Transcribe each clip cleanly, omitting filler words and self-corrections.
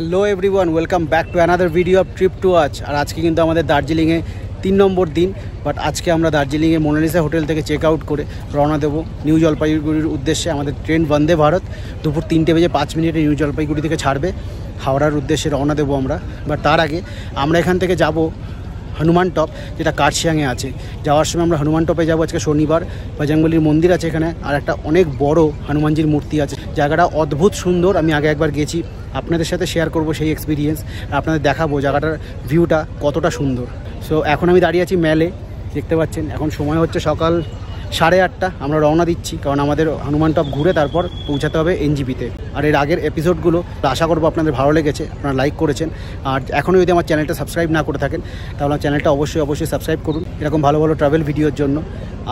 Hello everyone, welcome back to another video of trip to আজ। আর আজকে কিন্তু আমাদের দার্জিলিংয়ে 3 নম্বর দিন। বাট আজকে আমরা দার্জিলিংয়ে মোনালিসা হোটেল থেকে চেক আউট করে রওনা দেবো নিউ জলপাইগুড়ির উদ্দেশ্যে। আমাদের ট্রেন বন্দে ভারত দুপুর 3টে বেজে 5 মিনিটে নিউ জলপাইগুড়ি থেকে ছাড়বে, হাওড়ার উদ্দেশ্যে রওনা দেবো আমরা। বাট তার আগে আমরা এখান থেকে যাব হনুমান টপ, যেটা কার্শিয়াংয়ে আছে। যাওয়ার সময় আমরা হনুমান টপে যাবো। আজকে শনিবার, বজরংবলির মন্দির আছে এখানে, আর একটা অনেক বড় হনুমানজির মূর্তি আছে। জায়গাটা অদ্ভুত সুন্দর, আমি আগে একবার গেছি, আপনাদের সাথে শেয়ার করব সেই এক্সপিরিয়েন্স, আপনাদের দেখাবো জায়গাটার ভিউটা কতটা সুন্দর। সো এখন আমি দাঁড়িয়ে আছি ম্যালে, দেখতে পাচ্ছেন। এখন সময় হচ্ছে সকাল 8:30। আমরা রওনা দিচ্ছি, কারণ আমাদের হনুমান টপ ঘুরে তারপর পৌঁছাতে হবে এনজিপিতে। আর এর আগের এপিসোডগুলো আশা করবো আপনাদের ভালো লেগেছে, আপনারা লাইক করেছেন। আর এখনও যদি আমার চ্যানেলটা সাবস্ক্রাইব না করে থাকেন, তাহলে আমার চ্যানেলটা অবশ্যই সাবস্ক্রাইব করুন এরকম ভালো ভালো ট্রাভেল ভিডিওর জন্য।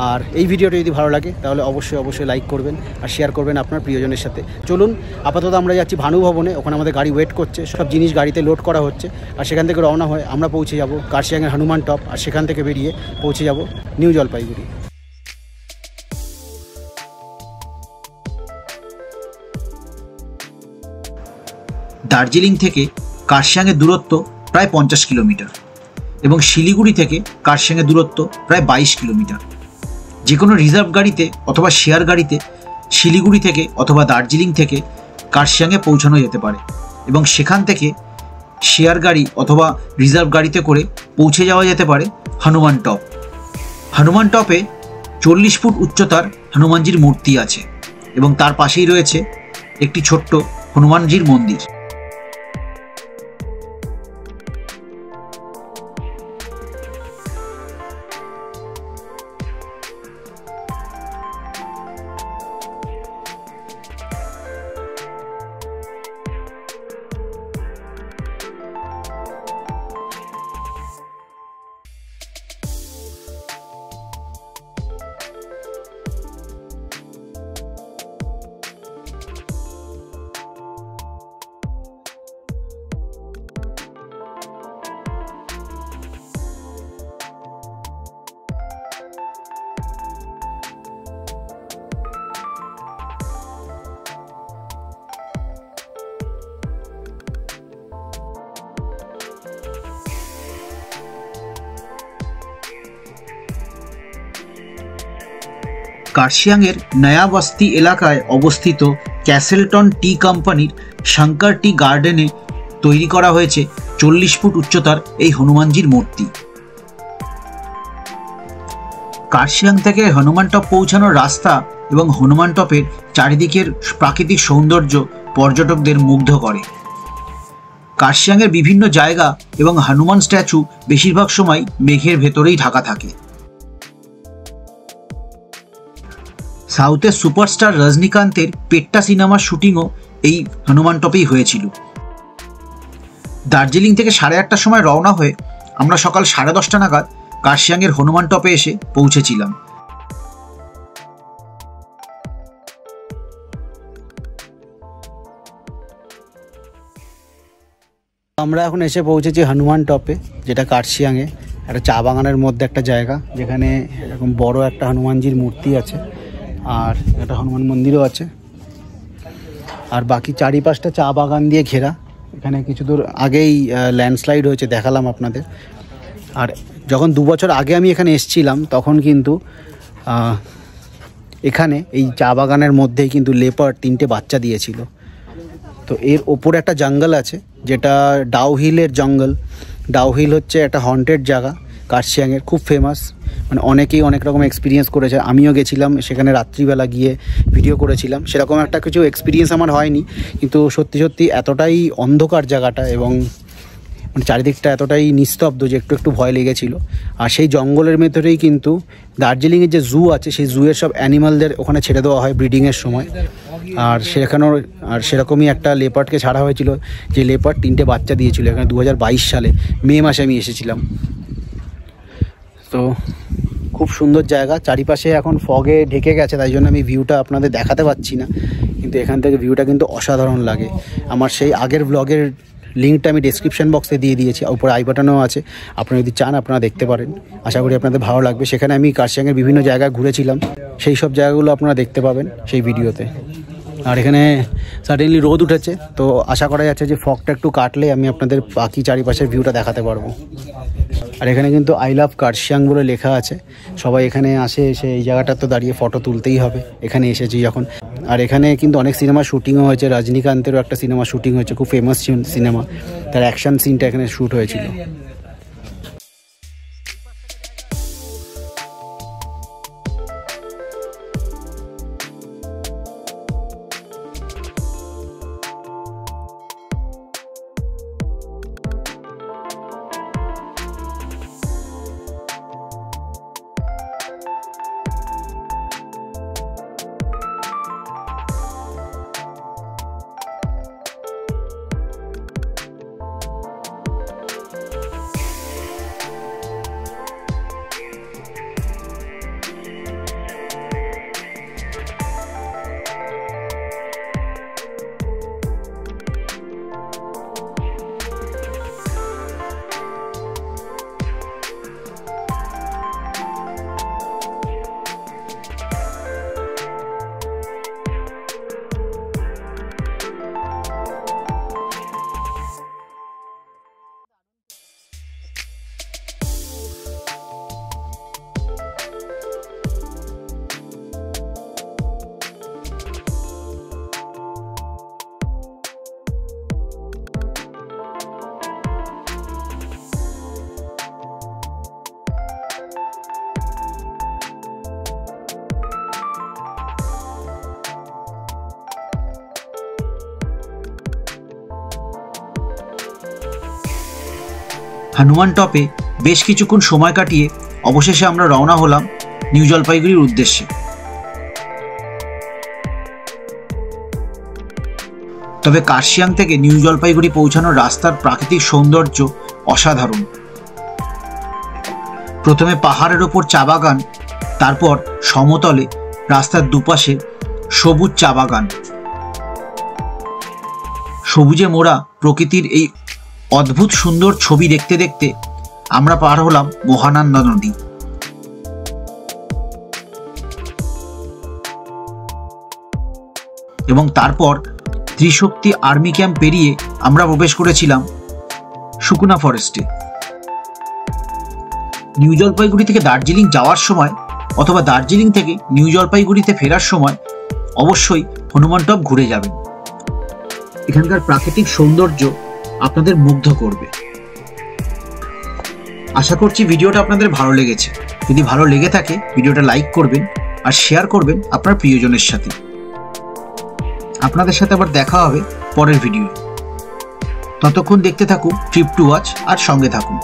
আর এই ভিডিওটা যদি ভালো লাগে তাহলে অবশ্যই লাইক করবেন আর শেয়ার করবেন আপনার প্রিয়জনের সাথে। চলুন, আপাতত আমরা যাচ্ছি ভানু ভবনে। ওখানে আমাদের গাড়ি ওয়েট করছে, সব জিনিস গাড়িতে লোড করা হচ্ছে। আর সেখান থেকে রওনা হয়ে আমরা পৌঁছে যাব কার্শিয়াংয়ের হনুমান টপ, আর সেখান থেকে বেরিয়ে পৌঁছে যাব নিউ জলপাইগুড়ি। দার্জিলিং থেকে কার্শিয়াংয়ের দূরত্ব প্রায় 50 কিলোমিটার এবং শিলিগুড়ি থেকে কার্শিয়াংয়ের দূরত্ব প্রায় 22 কিলোমিটার। যে কোনো রিজার্ভ গাড়িতে অথবা শেয়ার গাড়িতে শিলিগুড়ি থেকে অথবা দার্জিলিং থেকে কার্শিয়াংয়ে পৌঁছানো যেতে পারে এবং সেখান থেকে শেয়ার গাড়ি অথবা রিজার্ভ গাড়িতে করে পৌঁছে যাওয়া যেতে পারে হনুমান টপ। হনুমান টপে 40 ফুট উচ্চতার হনুমানজির মূর্তি আছে এবং তার পাশেই রয়েছে একটি ছোট্ট হনুমানজির মন্দির। কার্শিয়াংয়ের নয়া বস্তি এলাকায় অবস্থিত ক্যাসেলটন টি কোম্পানির শঙ্কর টি গার্ডেনে তৈরি করা হয়েছে 40 ফুট উচ্চতার এই হনুমানজির মূর্তি। কার্শিয়াং থেকে হনুমান টপ পৌঁছানোর রাস্তা এবং হনুমান টপের চারিদিকের প্রাকৃতিক সৌন্দর্য পর্যটকদের মুগ্ধ করে। কার্শিয়াংয়ের বিভিন্ন জায়গা এবং হনুমান স্ট্যাচু বেশিরভাগ সময় মেঘের ভেতরেই ঢাকা থাকে। সাউথের সুপারস্টার রজনীকান্তের পেট্টা সিনেমার শুটিংও এই হনুমান টপেই হয়েছিল। দার্জিলিং থেকে 8:30টার সময় রওনা হয়ে আমরা সকাল 10:30 নাগাদ কার্শিয়াংয়ের হনুমান টপে এসে পৌঁছেছিলাম। আমরা এখন এসে পৌঁছেছি হনুমান টপে, যেটা কার্শিয়াংয়ে একটা চা বাগানের মধ্যে একটা জায়গা, যেখানে এরকম বড় একটা হনুমানজির মূর্তি আছে আর একটা হনুমান মন্দিরও আছে। আর বাকি চারিপাশটা চা বাগান দিয়ে ঘেরা। এখানে কিছু দূর আগেই ল্যান্ডস্লাইড হয়েছে, দেখালাম আপনাদের। আর যখন 2 বছর আগে আমি এখানে এসেছিলাম, তখন কিন্তু এখানে এই চা বাগানের মধ্যেই কিন্তু লেপার্ড 3টে বাচ্চা দিয়েছিল। তো এর ওপরে একটা জঙ্গল আছে, যেটা ডাউহিলের জঙ্গল। ডাউহিল হচ্ছে একটা হন্টেড জায়গা কার্শিয়াংয়ের, খুব ফেমাস। মানে অনেকেই অনেক রকম এক্সপিরিয়েন্স করেছে, আমিও গেছিলাম সেখানে, রাত্রিবেলা গিয়ে ভিডিও করেছিলাম। সেরকম একটা কিছু এক্সপিরিয়েন্স আমার হয়নি, কিন্তু সত্যি এতটাই অন্ধকার জায়গাটা এবং মানে চারিদিকটা এতটাই নিস্তব্ধ যে একটু ভয় লেগেছিল। আর সেই জঙ্গলের ভেতরেই কিন্তু দার্জিলিংয়ের যে জু আছে, সেই জুয়ের সব অ্যানিমালদের ওখানে ছেড়ে দেওয়া হয় ব্রিডিংয়ের সময়। আর সেখানেও সেরকমই একটা লেপার্ডকে ছাড়া হয়েছিল, যে লেপার্ড 3টে বাচ্চা দিয়েছিল। এখানে 2022 সালে মে মাসে আমি এসেছিলাম। তো খুব সুন্দর জায়গা, চারিপাশে এখন ফগে ঢেকে গেছে, তাই জন্য আমি ভিউটা আপনাদের দেখাতে পাচ্ছি না, কিন্তু এখান থেকে ভিউটা কিন্তু অসাধারণ লাগে। আমার সেই আগের ব্লগের লিঙ্কটা আমি ডেসক্রিপশন বক্সে দিয়ে দিয়েছি, উপরে আই বাটনও আছে, আপনারা যদি চান আপনারা দেখতে পারেন। আশা করি আপনাদের ভালো লাগবে। সেখানে আমি কার্শিয়াংয়ের বিভিন্ন জায়গায় ঘুরেছিলাম, সেই সব জায়গাগুলো আপনারা দেখতে পাবেন সেই ভিডিওতে। আর এখানে সাডেনলি রোদ উঠেছে, তো আশা করা যাচ্ছে যে ফগটা একটু কাটলে আমি আপনাদের বাকি চারিপাশের ভিউটা দেখাতে পারবো। আর এখানে কিন্তু আই লাভ কার্শিয়াং বলে লেখা আছে। সবাই এখানে আসে, এসে এই জায়গাটা তো দাঁড়িয়ে ফটো তুলতেই হবে, এখানে এসেছি যখন। আর এখানে কিন্তু অনেক সিনেমা শুটিংও হয়েছে, রজনীকান্তেরও একটা সিনেমা শুটিং হয়েছে, খুব ফেমাস সিনেমা, তার অ্যাকশন সিনটা এখানে শ্যুট হয়েছিল। হনুমান টপে বেশ কিছুক্ষণ সময় কাটিয়ে অবশেষে আমরা রওনা হলাম নিউ জলপাইগুড়ির উদ্দেশ্যে। তবে কার্শিয়াং থেকে নিউ জলপাইগুড়ি পৌঁছানোর রাস্তার প্রাকৃতিক সৌন্দর্য অসাধারণ। প্রথমে পাহাড়ের ওপর চা বাগান, তারপর সমতলে রাস্তার দুপাশে সবুজ চা বাগান। সবুজে মোড়া প্রকৃতির এই অদ্ভুত সুন্দর ছবি দেখতে দেখতে আমরা পার হলাম মহানন্দা নদী। এবং তারপর ত্রিশক্তি আর্মি ক্যাম্প পেরিয়ে আমরা প্রবেশ করেছিলাম সুকুনা ফরেস্টে। নিউ জলপাইগুড়ি থেকে দার্জিলিং যাওয়ার সময় অথবা দার্জিলিং থেকে নিউ জলপাইগুড়িতে ফেরার সময় অবশ্যই হনুমান টপ ঘুরে যাবেন। এখানকার প্রাকৃতিক সৌন্দর্য আপনাদের মুগ্ধ করবে। আশা করছি ভিডিওটা আপনাদের ভালো লেগেছে। যদি ভালো লেগে থাকে ভিডিওটা লাইক করবেন আর শেয়ার করবেন আপনার প্রিয়জনের সাথে। আপনাদের সাথে আবার দেখা হবে পরের ভিডিও। ততক্ষণ দেখতে থাকুন ট্রিপ টু ওয়াচ আর সঙ্গে থাকুন।